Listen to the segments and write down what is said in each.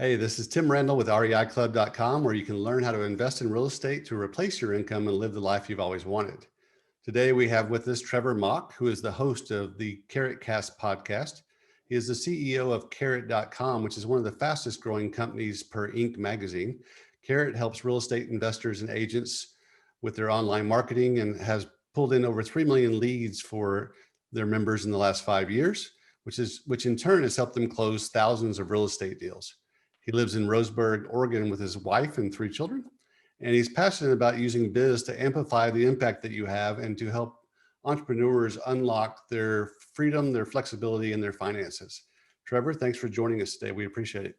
Hey, this is Tim Randall with REIClub.com, where you can learn how to invest in real estate to replace your income and live the life you've always wanted. Today, we have with us Trevor Mauch, who is the host of the Carrotcast podcast. He is the CEO of Carrot.com, which is one of the fastest growing companies per Inc. magazine. Carrot helps real estate investors and agents with their online marketing and has pulled in over 3 million leads for their members in the last 5 years, which in turn has helped them close thousands of real estate deals. He lives in Roseburg, Oregon with his wife and 3 children, and he's passionate about using biz to amplify the impact that you have and to help entrepreneurs unlock their freedom, their flexibility, and their finances. Trevor, thanks for joining us today. We appreciate it.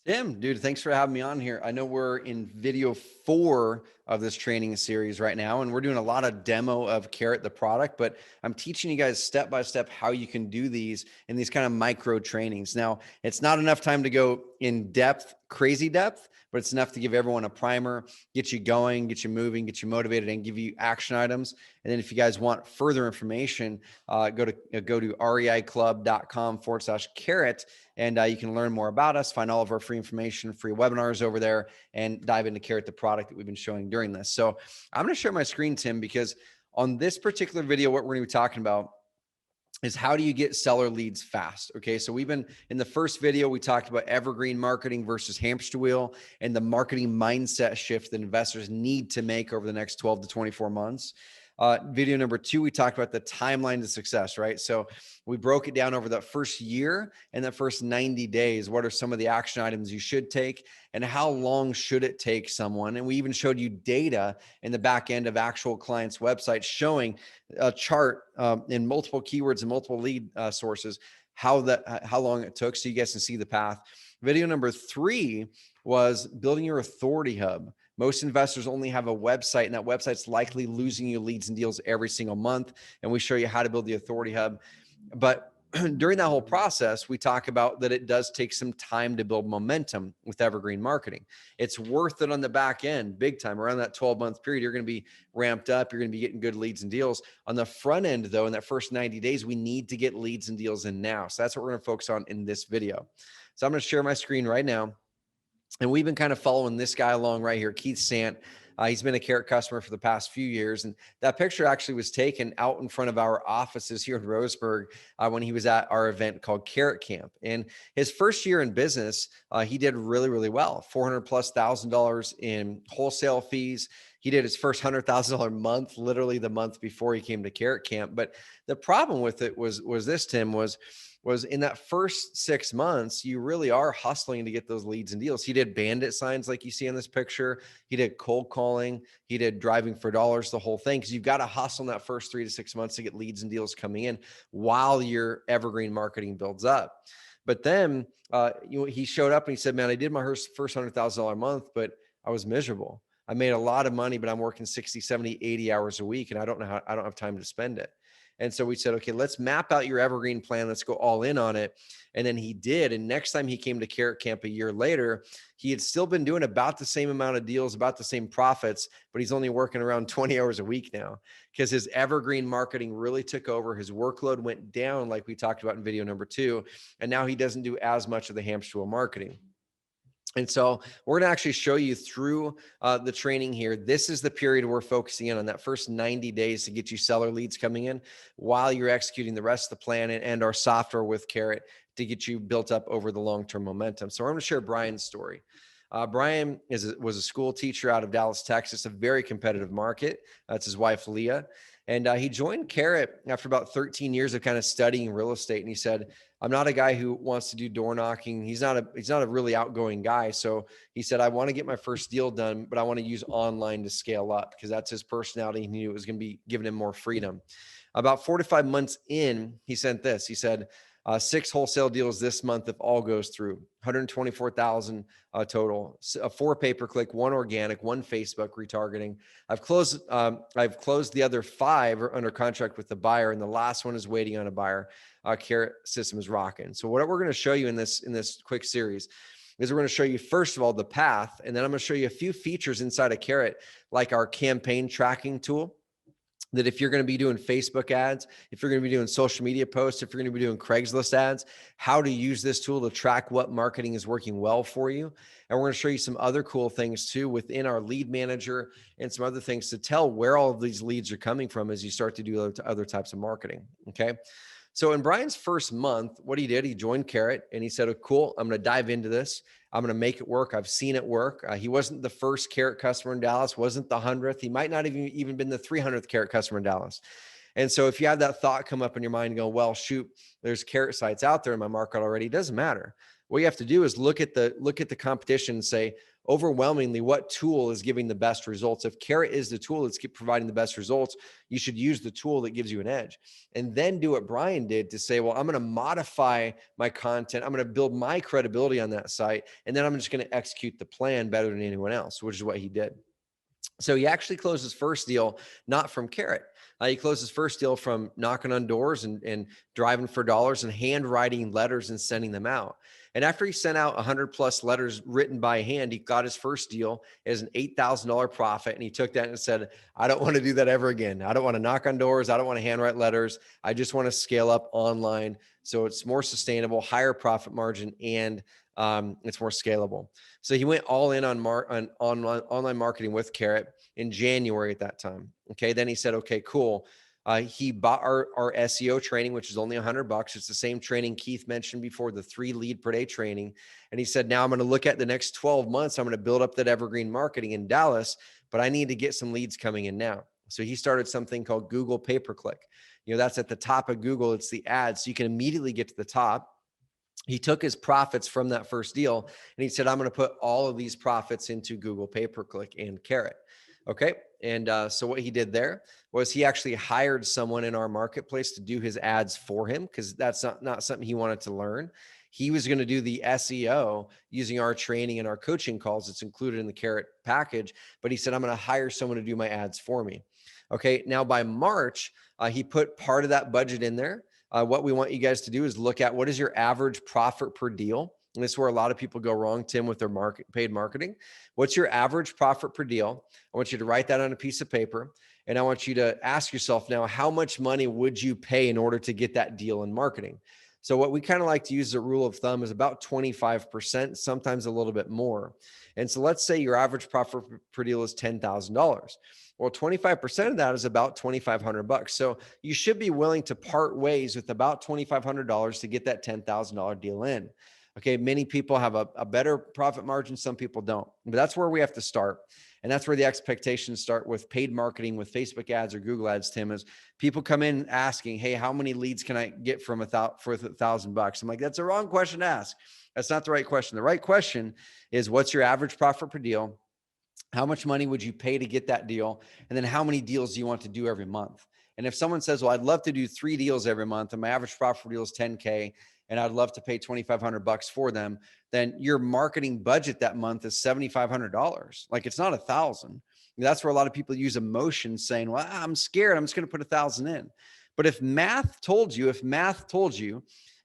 Tim, dude, thanks for having me on here. I know we're in video 4 of this training series right now, and we're doing a lot of demo of Carrot, the product, but I'm teaching you guys step by step how you can do these in these kind of micro trainings. Now, it's not enough time to go in depth, crazy depth, but it's enough to give everyone a primer, get you going, get you moving, get you motivated, and give you action items. And then if you guys want further information, go to REIClub.com/carrot. And you can learn more about us, find all of our free information, free webinars over there, and dive into Carrot, the product that we've been showing during this. So I'm going to share my screen, Tim, because on this particular video, what we're going to be talking about is how do you get seller leads fast? Okay, so we've been in the first video, we talked about evergreen marketing versus hamster wheel and the marketing mindset shift that investors need to make over the next 12 to 24 months. Video number 2, we talked about the timeline to success, right? So we broke it down over that first year and that first 90 days. What are some of the action items you should take and how long should it take someone? And we even showed you data in the back end of actual clients' websites showing a chart in multiple keywords and multiple lead sources, how long it took so you guys can see the path. Video number 3 was building your authority hub. Most investors only have a website, and that website's likely losing you leads and deals every single month. And we show you how to build the authority hub. But during that whole process, we talk about that it does take some time to build momentum with evergreen marketing. It's worth it on the back end, big time. Around that 12-month period, you're going to be ramped up. You're going to be getting good leads and deals. On the front end, though, in that first 90 days, we need to get leads and deals in now. So that's what we're going to focus on in this video. So I'm going to share my screen right now. And we've been kind of following this guy along right here, Keith Sant. He's been a Carrot customer for the past few years. And that picture actually was taken out in front of our offices here in Roseburg when he was at our event called Carrot Camp. And his first year in business, he did really, really well. $400,000+ in wholesale fees. He did his first $100,000 month, literally the month before he came to Carrot Camp. But the problem with it was this, Tim, was in that first 6 months, you really are hustling to get those leads and deals. He did bandit signs like you see in this picture. He did cold calling. He did driving for dollars, the whole thing, because you've got to hustle in that first 3 to 6 months to get leads and deals coming in while your evergreen marketing builds up. But then he showed up and he said, man, I did my first $100,000 month, but I was miserable. I made a lot of money, but I'm working 60, 70, 80 hours a week, and I don't have time to spend it. And so we said, okay, let's map out your evergreen plan. Let's go all in on it. And then he did. And next time he came to Carrot Camp a year later, he had still been doing about the same amount of deals, about the same profits, but he's only working around 20 hours a week now because his evergreen marketing really took over. His workload went down, like we talked about in video number 2. And now he doesn't do as much of the hamster wheel marketing. And so we're going to actually show you through the training here. This is the period we're focusing in on, that first 90 days to get you seller leads coming in while you're executing the rest of the plan and our software with Carrot to get you built up over the long-term momentum. So I'm going to share Brian's story. Brian was a school teacher out of Dallas, Texas, a very competitive market. That's his wife, Leah. And he joined Carrot after about 13 years of kind of studying real estate. And he said, I'm not a guy who wants to do door knocking. He's not a really outgoing guy. So he said, I want to get my first deal done, but I want to use online to scale up because that's his personality. He knew it was going to be giving him more freedom. About 4 to 5 months in, he sent this. He said, 6 wholesale deals this month if all goes through, 124,000 total, 4 pay-per-click, 1 organic, 1 Facebook retargeting. I've closed the other 5 are under contract with the buyer, and the last one is waiting on a buyer. Carrot system is rocking. So what we're going to show you in this quick series is we're going to show you, first of all, the path, and then I'm going to show you a few features inside of Carrot, like our campaign tracking tool. that if you're going to be doing Facebook ads, if you're going to be doing social media posts, if you're going to be doing Craigslist ads, how to use this tool to track what marketing is working well for you. And we're going to show you some other cool things too within our lead manager and some other things to tell where all of these leads are coming from as you start to do other types of marketing. Okay. So in Brian's first month, what he did, he joined Carrot and he said, oh, cool, I'm going to dive into this. I'm going to make it work. I've seen it work. He wasn't the first Carrot customer in Dallas, wasn't the 100th. He might not have even been the 300th Carrot customer in Dallas. And so if you have that thought come up in your mind, go, well, shoot, there's Carrot sites out there in my market already. It doesn't matter. What you have to do is look at the competition and say, overwhelmingly, what tool is giving the best results? If Carrot is the tool that's providing the best results, you should use the tool that gives you an edge. And then do what Brian did to say, well, I'm going to modify my content. I'm going to build my credibility on that site. And then I'm just going to execute the plan better than anyone else, which is what he did. So he actually closed his first deal, not from Carrot. He closed his first deal from knocking on doors and driving for dollars and handwriting letters and sending them out. And after he sent out 100 plus letters written by hand, he got his first deal as an $8,000 profit. And he took that and said, I don't want to do that ever again. I don't want to knock on doors. I don't want to handwrite letters. I just want to scale up online. So it's more sustainable, higher profit margin, and it's more scalable. So he went all in on online marketing with Carrot in January at that time. Okay. Then he said, okay, cool. He bought our SEO training, which is only $100. It's the same training Keith mentioned before, the 3 lead per day training. And he said, now I'm going to look at the next 12 months. I'm going to build up that evergreen marketing in Dallas, but I need to get some leads coming in now. So he started something called Google pay-per-click. That's at the top of Google. It's the ads. So you can immediately get to the top. He took his profits from that first deal and he said, I'm going to put all of these profits into Google pay-per-click and Carrot. Okay. And so what he did there was he actually hired someone in our marketplace to do his ads for him, because that's not something he wanted to learn. He was going to do the SEO using our training and our coaching calls. It's included in the Carrot package. But he said, I'm going to hire someone to do my ads for me. Okay. Now by March, he put part of that budget in there. What we want you guys to do is look at what is your average profit per deal. And this is where a lot of people go wrong, Tim, with their paid marketing. What's your average profit per deal? I want you to write that on a piece of paper. And I want you to ask yourself now, how much money would you pay in order to get that deal in marketing? So what we kind of like to use as a rule of thumb is about 25%, sometimes a little bit more. And so let's say your average profit per deal is $10,000. Well, 25% of that is about $2,500. So you should be willing to part ways with about $2,500 to get that $10,000 deal in. Okay. Many people have a better profit margin. Some people don't, but that's where we have to start. And that's where the expectations start with paid marketing, with Facebook ads or Google ads, Tim, is people come in asking, hey, how many leads can I get for $1,000? I'm like, that's the wrong question to ask. That's not the right question. The right question is, what's your average profit per deal? How much money would you pay to get that deal? And then how many deals do you want to do every month? And if someone says, well, I'd love to do 3 deals every month and my average profit per deal is 10K and I'd love to pay $2,500 for them, then your marketing budget that month is $7,500. Like, it's not $1,000. That's where a lot of people use emotion saying, well, I'm scared, I'm just going to put 1,000 in. But if math told you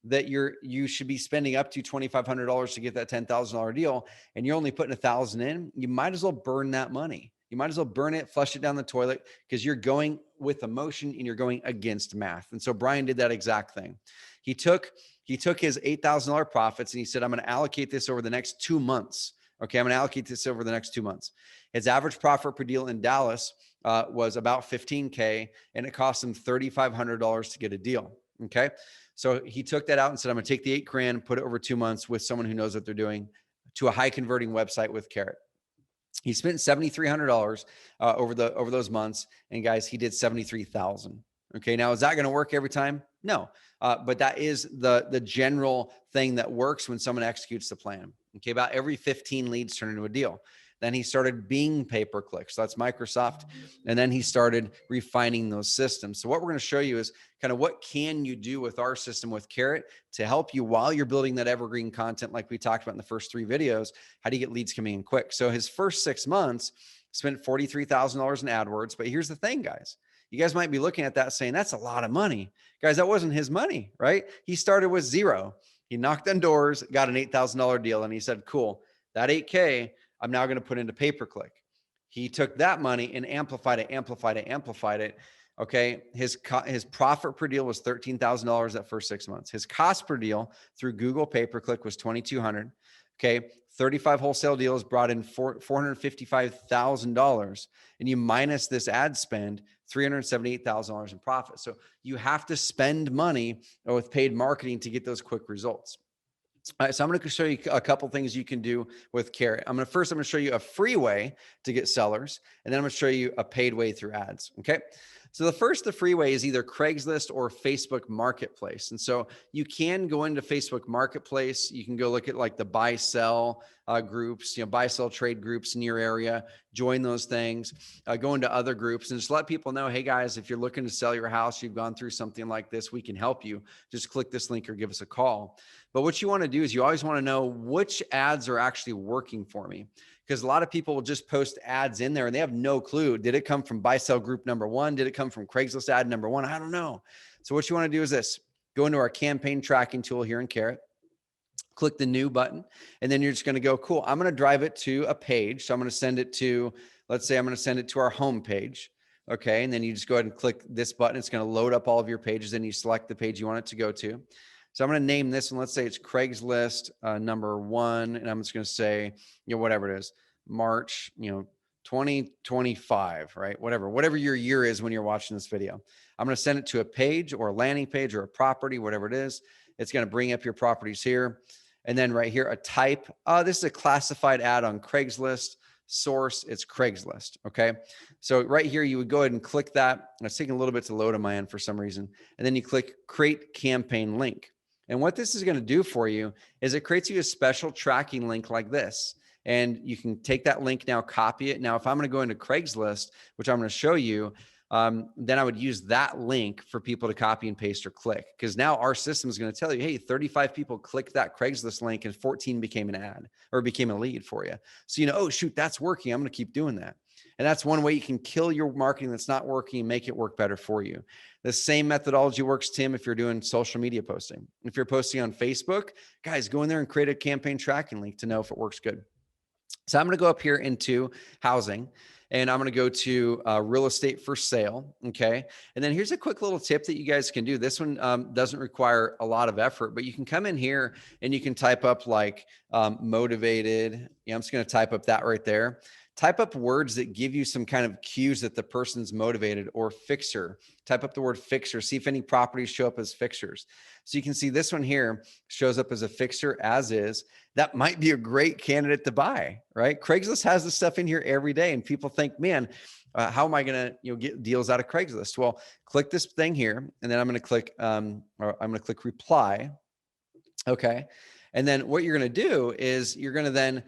that you should be spending up to $2,500 to get that $10,000 deal, and you're only putting 1,000 in, you might as well burn that money. You might as well burn it, flush it down the toilet, because you're going with emotion and you're going against math. And so Brian did that exact thing. He took his $8,000 profits and he said, I'm going to allocate this over the next 2 months. Okay. I'm going to allocate this over the next 2 months. His average profit per deal in Dallas was about 15K, and it cost him $3,500 to get a deal. Okay. So he took that out and said, I'm going to take the $8,000, put it over 2 months with someone who knows what they're doing, to a high converting website with Carrot. He spent $7,300 over those months. And guys, he did 73,000. Okay. Now, is that going to work every time? No. But that is the general thing that works when someone executes the plan. Okay. About every 15 leads turn into a deal. Then he started Bing pay-per-click. So that's Microsoft. And then he started refining those systems. So what we're going to show you is kind of what can you do with our system with Carrot to help you while you're building that evergreen content, like we talked about in the first 3 videos. How do you get leads coming in quick? So his first 6 months spent $43,000 in AdWords. But here's the thing, guys. You guys might be looking at that saying, that's a lot of money. Guys, that wasn't his money, right? He started with 0. He knocked on doors, got an $8,000 deal. And he said, cool, that 8K, I'm now going to put into pay-per-click. He took that money and amplified it. Okay. His profit per deal was $13,000 that first 6 months. His cost per deal through Google pay-per-click was $2,200. Okay. 35 wholesale deals brought in $455,000, and you minus this ad spend, $378,000 in profit. So you have to spend money with paid marketing to get those quick results. All right, so I'm going to show you a couple things you can do with Carrot. I'm going to show you a free way to get sellers, and then I'm going to show you a paid way through ads. Okay. So the free way is either Craigslist or Facebook Marketplace. And so you can go into Facebook Marketplace. You can go look at like the buy, sell groups, buy, sell, trade groups in your area, join those things, go into other groups and just let people know, hey guys, if you're looking to sell your house, you've gone through something like this, we can help you. Just click this link or give us a call. But what you want to do is you always want to know which ads are actually working for me. Because a lot of people will just post ads in there and they have no clue. Did it come from buy sell group number 1? Did it come from Craigslist ad number 1? I don't know. So what you want to do is this: go into our campaign tracking tool here in Carrot, click the new button, and then you're just going to go, cool, I'm going to drive it to a page. So I'm going to send it to, let's say I'm going to send it to our home page. Okay. And then you just go ahead and click this button. It's going to load up all of your pages and you select the page you want it to go to. So I'm going to name this one. Let's say it's Craigslist number 1. And I'm just going to say, whatever it is, March, 2025, right? Whatever your year is when you're watching this video. I'm going to send it to a page or a landing page or a property, whatever it is. It's going to bring up your properties here. And then right here, a type. This is a classified ad on Craigslist. Source, it's Craigslist. Okay. So right here, you would go ahead and click that. It's taking a little bit to load on my end for some reason. And then you click create campaign link. And what this is going to do for you is it creates you a special tracking link like this. And you can take that link now, copy it. Now, if I'm going to go into Craigslist, which I'm going to show you, then I would use that link for people to copy and paste or click. Because now our system is going to tell you, hey, 35 people clicked that Craigslist link and 14 became an ad or became a lead for you. So, oh, shoot, that's working. I'm going to keep doing that. And that's one way you can kill your marketing that's not working and make it work better for you. The same methodology works, Tim, if you're doing social media posting. If you're posting on Facebook, guys, go in there and create a campaign tracking link to know if it works good. So I'm going to go up here into housing and I'm going to go to real estate for sale. Okay. And then here's a quick little tip that you guys can do. This one doesn't require a lot of effort, but you can come in here and you can type up like motivated. Yeah, I'm just going to type up that right there. Type up words that give you some kind of cues that the person's motivated, or fixer. Type up the word fixer. See if any properties show up as fixers. So you can see this one here shows up as a fixer as is. That might be a great candidate to buy, right? Craigslist has this stuff in here every day. And people think, man, how am I going to get deals out of Craigslist? Well, click this thing here. And then I'm going to click reply. Okay. And then what you're going to do is you're going to then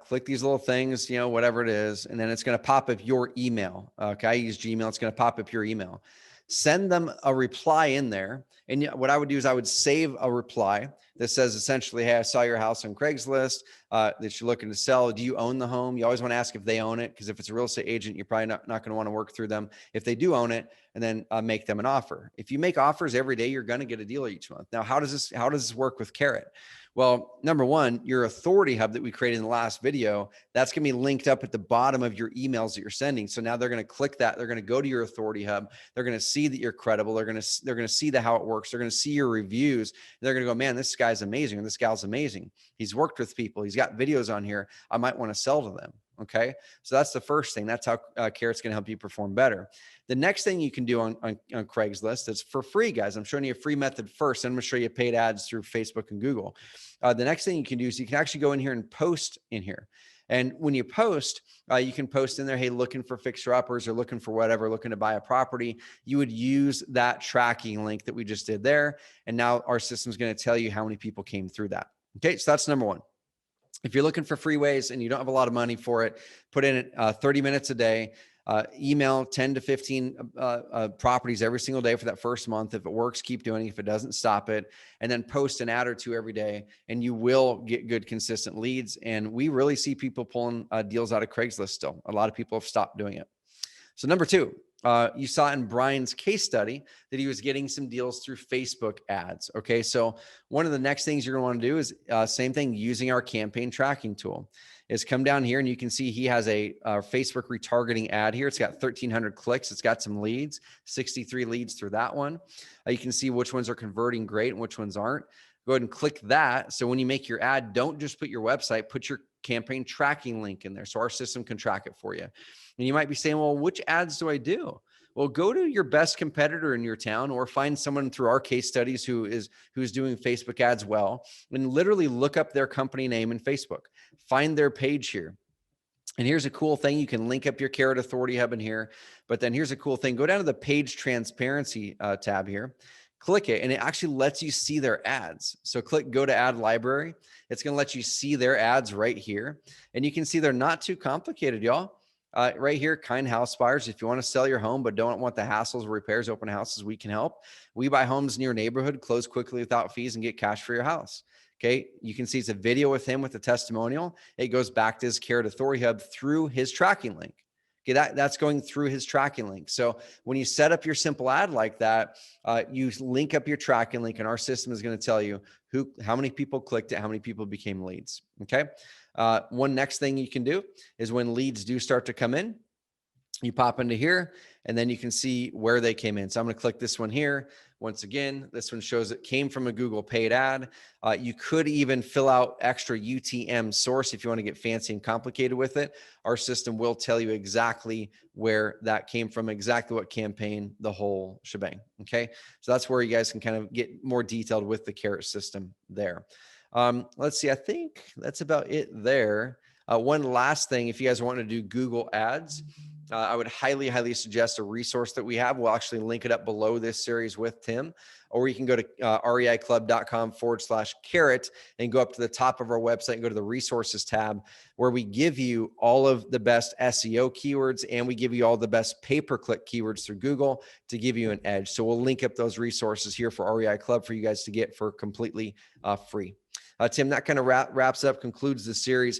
click these little things, whatever it is. And then it's going to pop up your email. Okay. I use Gmail. It's going to pop up your email. Send them a reply in there. And what I would do is I would save a reply that says essentially, hey, I saw your house on Craigslist that you're looking to sell. Do you own the home? You always want to ask if they own it, because if it's a real estate agent, you're probably not going to want to work through them. If they do own it, and then make them an offer. If you make offers every day, you're going to get a deal each month. Now, how does this work with Carrot? Well, number one, your authority hub that we created in the last video, that's going to be linked up at the bottom of your emails that you're sending. So now they're going to click that. They're going to go to your authority hub. They're going to see that you're credible. They're going to see how it works. They're going to see your reviews. They're going to go, man, this guy's amazing. Or this gal's amazing. He's worked with people. He's got videos on here. I might want to sell to them. Okay. So that's the first thing. That's how Carrot's going to help you perform better. The next thing you can do on Craigslist, that's for free, guys. I'm showing you a free method first. And I'm going to show you paid ads through Facebook and Google. The next thing you can do is you can actually go in here and post in here. And when you post, you can post in there, hey, looking for fixer-uppers or looking for whatever, looking to buy a property. You would use that tracking link that we just did there. And now our system is going to tell you how many people came through that. Okay, so that's number one. If you're looking for free ways and you don't have a lot of money for it, put in 30 minutes a day. Email 10 to 15 properties every single day for that first month. If it works, keep doing it. If it doesn't, stop it. And then post an ad or two every day, and you will get good, consistent leads. And we really see people pulling deals out of Craigslist still. A lot of people have stopped doing it. So number two, you saw in Brian's case study that he was getting some deals through Facebook ads. Okay. So one of the next things you're going to want to do is same thing using our campaign tracking tool is come down here and you can see he has a Facebook retargeting ad here. It's got 1,300 clicks. It's got some leads, 63 leads through that one. You can see which ones are converting great and which ones aren't. Go ahead and click that. So when you make your ad, don't just put your website, put your campaign tracking link in there. So our system can track it for you. And you might be saying, well, which ads do I do? Well, go to your best competitor in your town or find someone through our case studies who's doing Facebook ads well, and literally look up their company name in Facebook. Find their page here. And here's a cool thing. You can link up your Carrot Authority Hub in here. But then here's a cool thing. Go down to the page transparency tab here. Click it, and it actually lets you see their ads. So click go to ad library. It's going to let you see their ads right here. And you can see they're not too complicated, y'all. Right here, kind house buyers. If you want to sell your home but don't want the hassles of repairs, open houses, we can help. We buy homes in your neighborhood, close quickly without fees, and get cash for your house. Okay, you can see it's a video with him with a testimonial. It goes back to his Carrot Authority Hub through his tracking link. Okay, that's going through his tracking link. So when you set up your simple ad like that, you link up your tracking link, and our system is going to tell you how many people clicked it, how many people became leads. Okay. One next thing you can do is when leads do start to come in, you pop into here and then you can see where they came in. So I'm going to click this one here. Once again, this one shows it came from a Google paid ad. You could even fill out extra UTM source if you want to get fancy and complicated with it. Our system will tell you exactly where that came from, exactly what campaign, the whole shebang. Okay. So that's where you guys can kind of get more detailed with the Carrot system there. Let's see. I think that's about it there. One last thing, if you guys want to do Google ads, I would highly, highly suggest a resource that we have. We'll actually link it up below this series with Tim, or you can go to REIClub.com/carrot and go up to the top of our website and go to the resources tab, where we give you all of the best SEO keywords and we give you all the best pay-per-click keywords through Google to give you an edge. So we'll link up those resources here for REI Club for you guys to get for completely free. Tim, that kind of wraps up, concludes the series.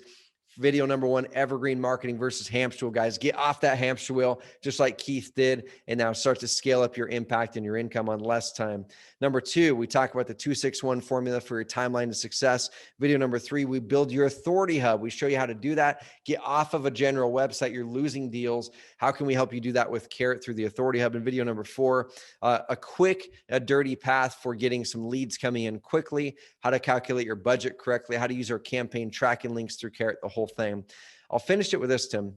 Video number 1, evergreen marketing versus hamster wheel. Guys, get off that hamster wheel, just like Keith did, and now start to scale up your impact and your income on less time. Number 2, we talk about the 261 formula for your timeline to success. Video number 3, we build your authority hub. We show you how to do that. Get off of a general website. You're losing deals. How can we help you do that with Carrot through the authority hub? And video number 4, a quick, dirty path for getting some leads coming in quickly, how to calculate your budget correctly, how to use our campaign tracking links through Carrot, the whole thing. I'll finish it with this, Tim.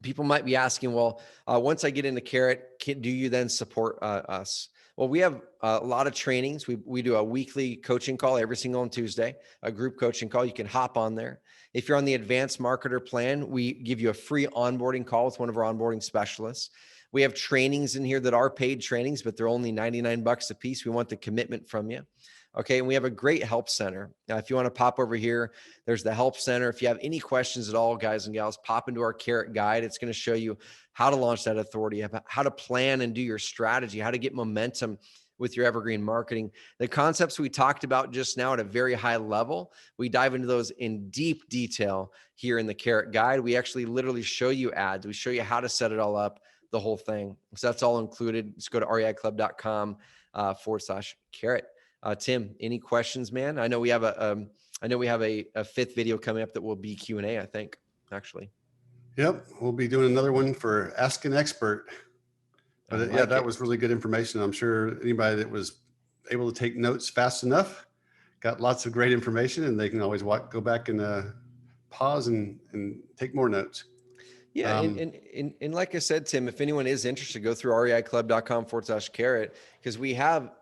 People might be asking, well, once I get into Carrot, do you then support us? Well, we have a lot of trainings. We do a weekly coaching call every single on Tuesday, a group coaching call. You can hop on there. If you're on the advanced marketer plan, we give you a free onboarding call with one of our onboarding specialists. We have trainings in here that are paid trainings, but they're only $99 a piece. We want the commitment from you. Okay. And we have a great help center. Now, if you want to pop over here, there's the help center. If you have any questions at all, guys and gals, pop into our Carrot guide. It's going to show you how to launch that authority, how to plan and do your strategy, how to get momentum with your evergreen marketing. The concepts we talked about just now at a very high level, we dive into those in deep detail here in the Carrot guide. We actually literally show you ads. We show you how to set it all up, the whole thing. So that's all included. Just go to REIClub.com/Carrot. Tim, any questions, man? I know we have a 5th video coming up that will be Q&A, I think, actually. Yep. We'll be doing another one for Ask an Expert. But yeah, that was really good information. I'm sure anybody that was able to take notes fast enough got lots of great information, and they can always go back and pause and take more notes. Yeah. And like I said, Tim, if anyone is interested, go through REIClub.com/Carrot, because we have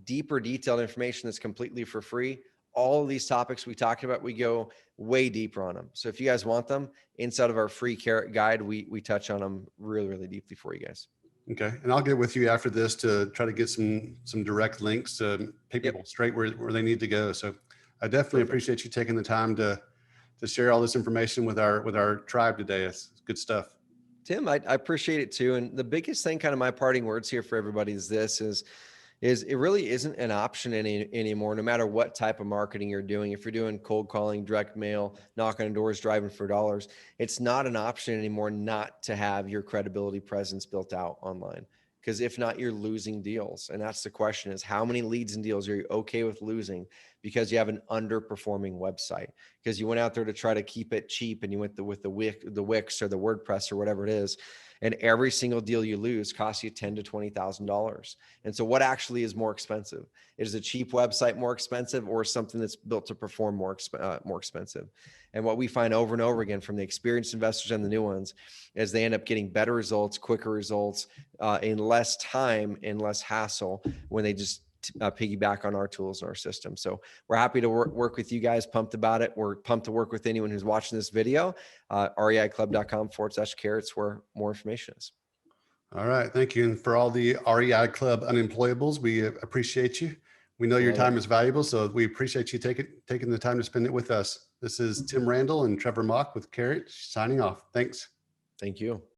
deeper detailed information that's completely for free. All of these topics we talked about, we go way deeper on them. So if you guys want them inside of our free Carrot guide, we touch on them really, really deeply for you guys. Okay. And I'll get with you after this to try to get some direct links to take people straight where they need to go. So I definitely appreciate you taking the time to share all this information with our tribe today. It's good stuff. Tim, I appreciate it too. And the biggest thing, kind of my parting words here for everybody is this is, is it really isn't an option anymore, no matter what type of marketing you're doing. If you're doing cold calling, direct mail, knocking on doors, driving for dollars, it's not an option anymore not to have your credibility presence built out online. Because if not, you're losing deals. And that's the question, is how many leads and deals are you okay with losing because you have an underperforming website? Because you went out there to try to keep it cheap and you went with the Wix or the WordPress or whatever it is. And every single deal you lose costs you $10,000 to $20,000. And so what actually is more expensive? Is a cheap website more expensive, or something that's built to perform more expensive? And what we find over and over again from the experienced investors and the new ones is they end up getting better results, quicker results, in less time and less hassle when they just piggyback on our tools and our system. So we're happy to work with you guys, pumped about it. We're pumped to work with anyone who's watching this video. REIClub.com/carrots, where more information is. All right. Thank you. And for all the REI Club unemployables, we appreciate you. We know your time is valuable, so we appreciate you taking the time to spend it with us. This is Tim Randall and Trevor Mauch with Carrot signing off. Thanks. Thank you.